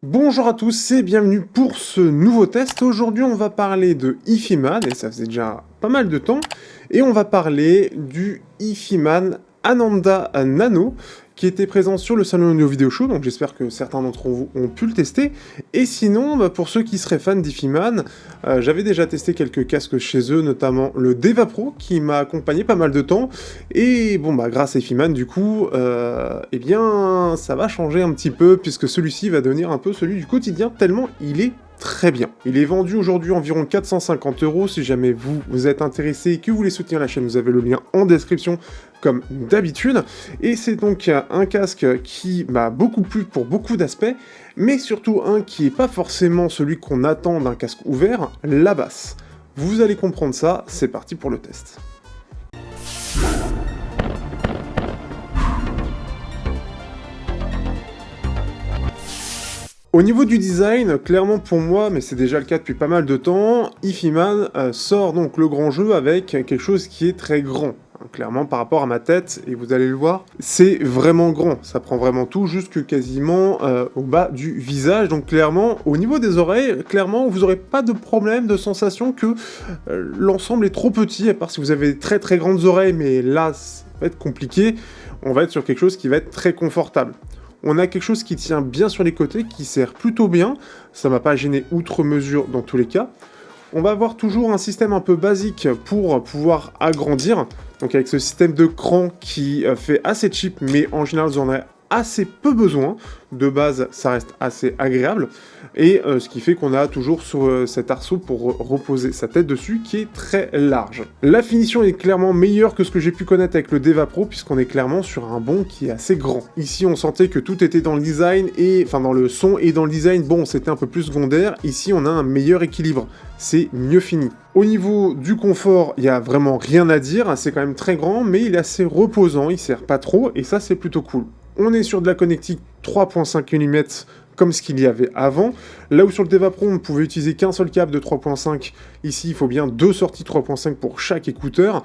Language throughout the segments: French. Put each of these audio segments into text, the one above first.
Bonjour à tous et bienvenue pour ce nouveau test. Aujourd'hui on va parler de Ifiman, et ça faisait déjà pas mal de temps, et on va parler du Ifiman Ananda Nano, qui était présent sur le salon Audio Video Show, donc j'espère que certains d'entre vous ont pu le tester. Et sinon, pour ceux qui seraient fans d'Ifiman, j'avais déjà testé quelques casques chez eux, notamment le Deva Pro, qui m'a accompagné pas mal de temps, et bon grâce à Ifiman du coup, eh bien ça va changer un petit peu, puisque celui-ci va devenir un peu celui du quotidien, tellement il est très bien. Il est vendu aujourd'hui environ 450 €. Si jamais vous êtes intéressé et que vous voulez soutenir la chaîne, vous avez le lien en description comme d'habitude. Et c'est donc un casque qui m'a beaucoup plu pour beaucoup d'aspects, mais surtout un qui n'est pas forcément celui qu'on attend d'un casque ouvert, la basse. Vous allez comprendre ça, c'est parti pour le test. Au niveau du design, clairement pour moi, mais c'est déjà le cas depuis pas mal de temps, Ifiman sort donc le grand jeu avec quelque chose qui est très grand. Clairement par rapport à ma tête, et vous allez le voir, c'est vraiment grand, ça prend vraiment tout, jusque quasiment au bas du visage, donc clairement, au niveau des oreilles, clairement, vous n'aurez pas de problème, de sensation que l'ensemble est trop petit, à part si vous avez très très grandes oreilles, mais là, ça va être compliqué, on va être sur quelque chose qui va être très confortable. On a quelque chose qui tient bien sur les côtés, qui sert plutôt bien, ça m'a pas gêné outre mesure dans tous les cas. On va avoir toujours un système un peu basique pour pouvoir agrandir, donc avec ce système de cran qui fait assez cheap, mais en général vous en avez assez peu besoin. De base, ça reste assez agréable, et ce qui fait qu'on a toujours sur cet arceau pour reposer sa tête dessus, qui est très large. La finition est clairement meilleure que ce que j'ai pu connaître avec le Deva Pro, puisqu'on est clairement sur un bon qui est assez grand. Ici, on sentait que tout était dans le design, et enfin dans le son et dans le design, bon, c'était un peu plus secondaire. Ici, on a un meilleur équilibre, c'est mieux fini. Au niveau du confort, il n'y a vraiment rien à dire, c'est quand même très grand, mais il est assez reposant, il sert pas trop, et ça, c'est plutôt cool. On est sur de la connectique 3.5 mm comme ce qu'il y avait avant. Là où sur le Deva Pro, on ne pouvait utiliser qu'un seul câble de 3.5, ici il faut bien deux sorties 3.5 pour chaque écouteur.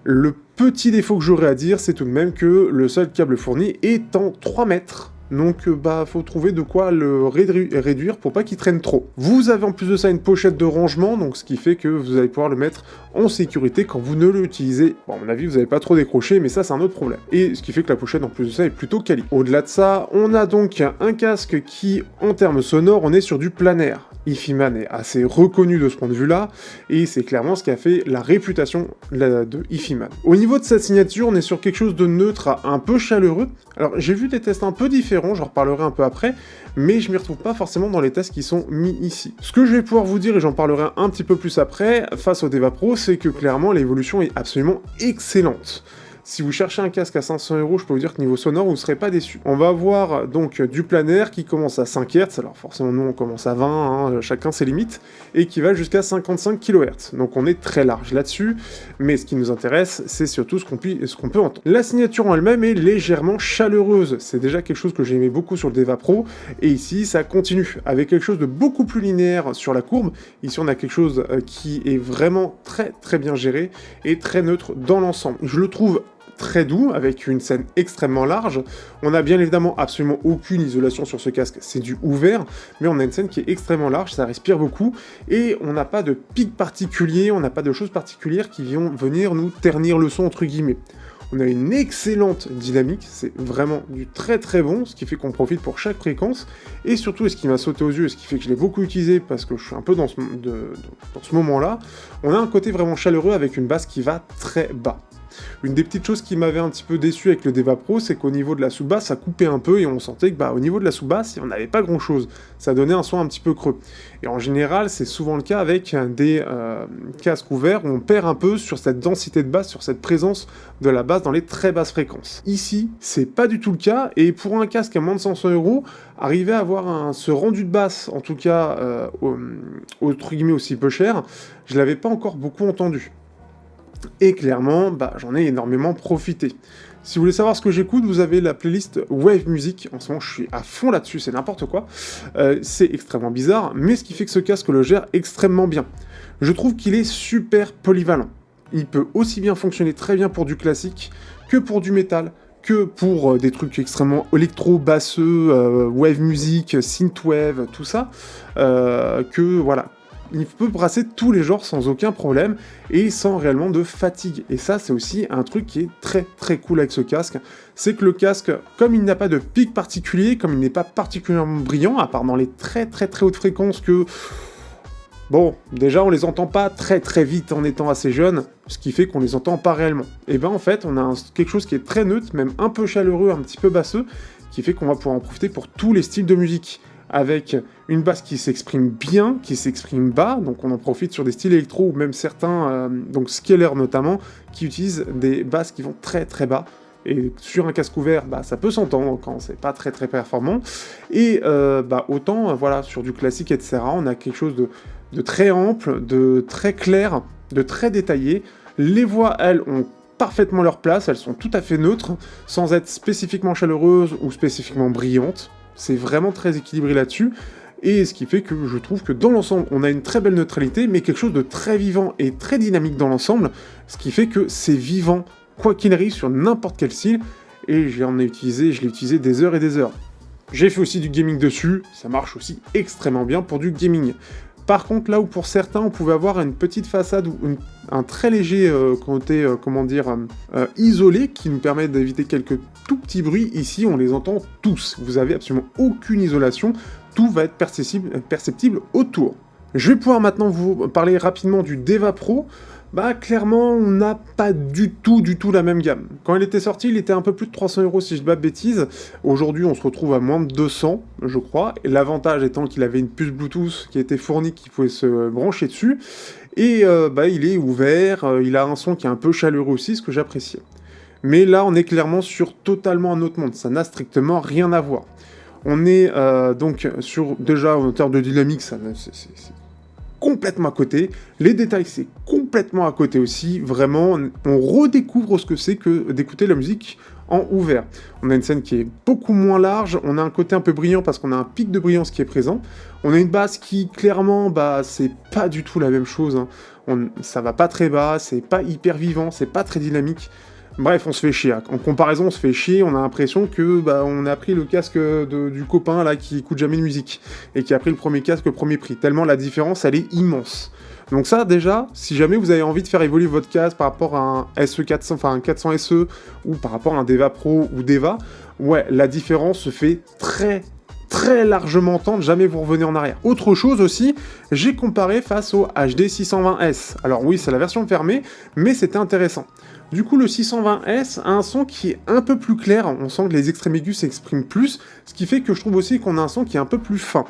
Le petit défaut que j'aurais à dire, c'est tout de même que le seul câble fourni est en 3 mètres. Donc faut trouver de quoi le réduire pour pas qu'il traîne trop. Vous avez en plus de ça une pochette de rangement, donc ce qui fait que vous allez pouvoir le mettre en sécurité quand vous ne l'utilisez. Bon, à mon avis, vous n'avez pas trop décroché, mais ça c'est un autre problème. Et ce qui fait que la pochette en plus de ça est plutôt quali. Au-delà de ça, on a donc un casque qui, en termes sonores, on est sur du plein air. Ifiman est assez reconnu de ce point de vue-là, et c'est clairement ce qui a fait la réputation de Ifiman. Au niveau de sa signature, on est sur quelque chose de neutre à un peu chaleureux. Alors, j'ai vu des tests un peu différents, j'en reparlerai un peu après, mais je m'y retrouve pas forcément dans les tests qui sont mis ici. Ce que je vais pouvoir vous dire, et j'en parlerai un petit peu plus après, face au Deva Pro, c'est que clairement, l'évolution est absolument excellente. Si vous cherchez un casque à 500 €, je peux vous dire que niveau sonore, vous ne serez pas déçus. On va avoir donc du plein air qui commence à 5 Hz, alors forcément nous on commence à 20, hein, chacun ses limites, et qui va jusqu'à 55 kHz. Donc on est très large là-dessus, mais ce qui nous intéresse, c'est surtout ce qu'on peut entendre. La signature en elle-même est légèrement chaleureuse, c'est déjà quelque chose que j'aimais beaucoup sur le Deva Pro, et ici ça continue, avec quelque chose de beaucoup plus linéaire sur la courbe. Ici on a quelque chose qui est vraiment très très bien géré, et très neutre dans l'ensemble. Je le trouve très doux, avec une scène extrêmement large. On a bien évidemment absolument aucune isolation sur ce casque, c'est du ouvert, mais on a une scène qui est extrêmement large, ça respire beaucoup, et on n'a pas de pic particulier, on n'a pas de choses particulières qui vont venir nous ternir le son, entre guillemets. On a une excellente dynamique, c'est vraiment du très très bon, ce qui fait qu'on profite pour chaque fréquence, et surtout, et ce qui m'a sauté aux yeux, et ce qui fait que je l'ai beaucoup utilisé, parce que je suis un peu dans ce moment-là, on a un côté vraiment chaleureux avec une basse qui va très bas. Une des petites choses qui m'avait un petit peu déçu avec le Deva Pro, c'est qu'au niveau de la sous-basse, ça coupait un peu, et on sentait que au niveau de la sous-basse, on n'avait pas grand-chose. Ça donnait un son un petit peu creux. Et en général, c'est souvent le cas avec des casques ouverts, où on perd un peu sur cette densité de basse, sur cette présence de la basse dans les très basses fréquences. Ici, c'est pas du tout le cas, et pour un casque à moins de 500 €, arriver à avoir ce rendu de basse, en tout cas, entre guillemets aussi peu cher, je l'avais pas encore beaucoup entendu. Et clairement, j'en ai énormément profité. Si vous voulez savoir ce que j'écoute, vous avez la playlist Wave Music. En ce moment, je suis à fond là-dessus, c'est n'importe quoi. C'est extrêmement bizarre, mais ce qui fait que ce casque le gère extrêmement bien. Je trouve qu'il est super polyvalent. Il peut aussi bien fonctionner très bien pour du classique, que pour du métal, que pour des trucs extrêmement électro, basseux, wave music, synthwave, tout ça, que voilà, il peut brasser tous les genres sans aucun problème et sans réellement de fatigue. Et ça, c'est aussi un truc qui est très très cool avec ce casque. C'est que le casque, comme il n'a pas de pic particulier, comme il n'est pas particulièrement brillant, à part dans les très très très hautes fréquences que... Bon, déjà on les entend pas très très vite en étant assez jeune, ce qui fait qu'on les entend pas réellement. Et ben en fait, on a quelque chose qui est très neutre, même un peu chaleureux, un petit peu basseux, qui fait qu'on va pouvoir en profiter pour tous les styles de musique. Avec une basse qui s'exprime bien, qui s'exprime bas, donc on en profite sur des styles électro ou même certains, donc Scaler notamment, qui utilisent des basses qui vont très très bas. Et sur un casque ouvert, bah, ça peut s'entendre quand c'est pas très très performant. Et autant, voilà, sur du classique, etc., on a quelque chose de très ample, de très clair, de très détaillé. Les voix, elles, ont parfaitement leur place, elles sont tout à fait neutres, sans être spécifiquement chaleureuses ou spécifiquement brillantes. C'est vraiment très équilibré là-dessus, et ce qui fait que je trouve que dans l'ensemble, on a une très belle neutralité, mais quelque chose de très vivant et très dynamique dans l'ensemble, ce qui fait que c'est vivant, quoi qu'il arrive, sur n'importe quel style, et je l'ai utilisé des heures et des heures. J'ai fait aussi du gaming dessus, ça marche aussi extrêmement bien pour du gaming. Par contre, là où pour certains, on pouvait avoir une petite façade ou un très léger côté, isolé, qui nous permet d'éviter quelques tout petits bruits, ici, on les entend tous. Vous avez absolument aucune isolation, tout va être perceptible autour. Je vais pouvoir maintenant vous parler rapidement du Deva Pro. Bah clairement, on n'a pas du tout la même gamme. Quand il était sorti, il était un peu plus de 300 € si je dis pas de bêtises. Aujourd'hui, on se retrouve à moins de 200, je crois. Et l'avantage étant qu'il avait une puce Bluetooth qui était fournie, qui pouvait se brancher dessus. Et il est ouvert, il a un son qui est un peu chaleureux aussi, ce que j'appréciais. Mais là, on est clairement sur totalement un autre monde. Ça n'a strictement rien à voir. On est donc sur, déjà, en termes de dynamique, c'est complètement à côté. Les détails, c'est complètement à côté aussi. Vraiment, on redécouvre ce que c'est que d'écouter la musique en ouvert. On a une scène qui est beaucoup moins large, on a un côté un peu brillant parce qu'on a un pic de brillance qui est présent. On a une basse qui, clairement, c'est pas du tout la même chose. Hein. Ça va pas très bas, c'est pas hyper vivant, c'est pas très dynamique. Bref, on se fait chier. En comparaison, on se fait chier. On a l'impression que on a pris le casque du copain là qui écoute jamais de musique et qui a pris le premier casque au premier prix. Tellement la différence, elle est immense. Donc ça, déjà, si jamais vous avez envie de faire évoluer votre casque par rapport à un SE400, enfin un 400 SE ou par rapport à un Deva Pro ou Deva, ouais, la différence se fait très largement entendre, jamais vous revenez en arrière. Autre chose aussi, j'ai comparé face au HD 620S. Alors oui, c'est la version fermée, mais c'était intéressant. Du coup, le 620S a un son qui est un peu plus clair, on sent que les extrêmes aigus s'expriment plus, ce qui fait que je trouve aussi qu'on a un son qui est un peu plus fin.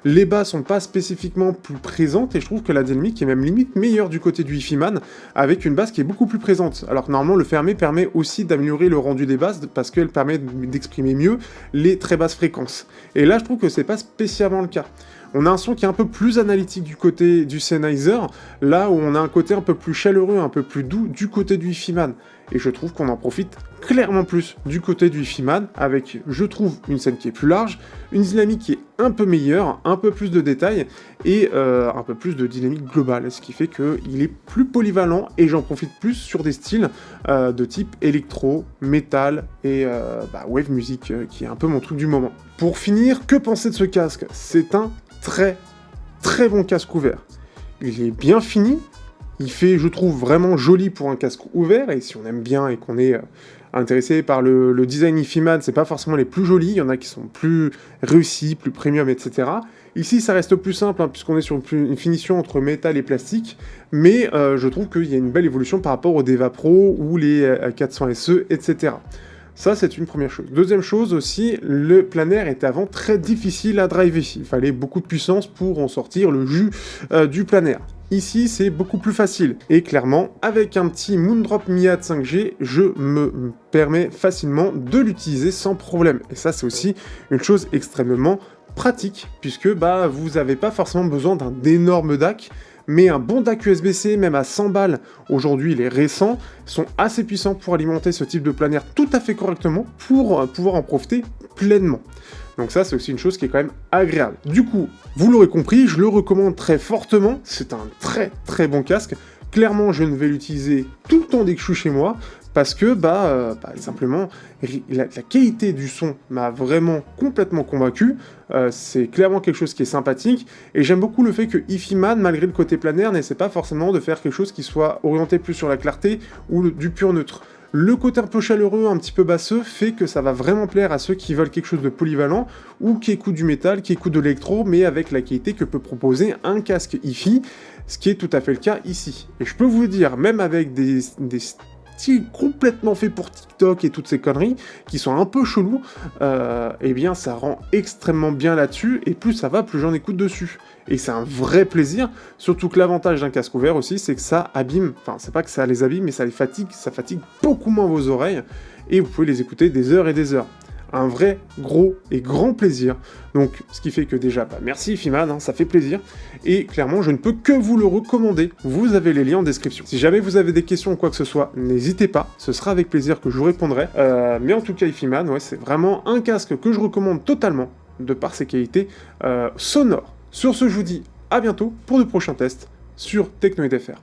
Les basses sont pas spécifiquement plus présentes, et je trouve que la dynamique est même limite meilleure du côté du Hi-Fi-Man, avec une basse qui est beaucoup plus présente. Alors que normalement, le fermé permet aussi d'améliorer le rendu des basses, parce qu'elle permet d'exprimer mieux les très basses fréquences. Et là, je trouve que c'est pas spécialement le cas. On a un son qui est un peu plus analytique du côté du Sennheiser, là où on a un côté un peu plus chaleureux, un peu plus doux du côté du Hi-Fi-Man. Et je trouve qu'on en profite clairement plus du côté du Hi-Fi-Man, avec, je trouve, une scène qui est plus large, une dynamique qui est un peu meilleure, un peu plus de détails, et un peu plus de dynamique globale, ce qui fait qu'il est plus polyvalent, et j'en profite plus sur des styles de type électro, métal, et wave music, qui est un peu mon truc du moment. Pour finir, que penser de ce casque? C'est un très bon casque ouvert. Il est bien fini, il fait, je trouve, vraiment joli pour un casque ouvert, et si on aime bien et qu'on est intéressé par le design Hi-Fi-Man, c'est pas forcément les plus jolis, il y en a qui sont plus réussis, plus premium, etc. Ici, ça reste plus simple, hein, puisqu'on est sur une finition entre métal et plastique, mais je trouve qu'il y a une belle évolution par rapport au Deva Pro ou les 400 SE, etc. Ça, c'est une première chose. Deuxième chose aussi, le planaire était avant très difficile à driver. Il fallait beaucoup de puissance pour en sortir le jus du planaire. Ici, c'est beaucoup plus facile. Et clairement, avec un petit Moondrop Mi-Add 5G, je me permets facilement de l'utiliser sans problème. Et ça, c'est aussi une chose extrêmement pratique, puisque vous n'avez pas forcément besoin d'un énorme DAC, mais un bon DAC USB-C, même à 100 balles, aujourd'hui les récents, sont assez puissants pour alimenter ce type de planaire tout à fait correctement, pour pouvoir en profiter pleinement. Donc ça, c'est aussi une chose qui est quand même agréable. Du coup, vous l'aurez compris, je le recommande très fortement, c'est un très bon casque. Clairement, je ne vais l'utiliser tout le temps dès que je suis chez moi, parce que simplement la qualité du son m'a vraiment complètement convaincu. C'est clairement quelque chose qui est sympathique, et j'aime beaucoup le fait que Ifiman, malgré le côté planaire, n'essaie pas forcément de faire quelque chose qui soit orienté plus sur la clarté ou du pur neutre. Le côté un peu chaleureux, un petit peu basseux, fait que ça va vraiment plaire à ceux qui veulent quelque chose de polyvalent, ou qui écoutent du métal, qui écoutent de l'électro, mais avec la qualité que peut proposer un casque Hi-Fi, ce qui est tout à fait le cas ici. Et je peux vous dire, même avec des styles complètement faits pour TikTok et toutes ces conneries, qui sont un peu chelous, eh bien ça rend extrêmement bien là-dessus, et plus ça va, plus j'en écoute dessus. Et c'est un vrai plaisir, surtout que l'avantage d'un casque ouvert aussi, c'est que ça abîme, enfin c'est pas que ça les abîme, mais ça fatigue beaucoup moins vos oreilles, et vous pouvez les écouter des heures et des heures. Un vrai gros et grand plaisir. Donc ce qui fait que déjà, merci Ifiman, hein, ça fait plaisir, et clairement je ne peux que vous le recommander. Vous avez les liens en description. Si jamais vous avez des questions ou quoi que ce soit, n'hésitez pas, ce sera avec plaisir que je vous répondrai. Mais en tout cas Ifiman, ouais, c'est vraiment un casque que je recommande totalement, de par ses qualités sonores. Sur ce, je vous dis à bientôt pour de prochains tests sur Technoid FR.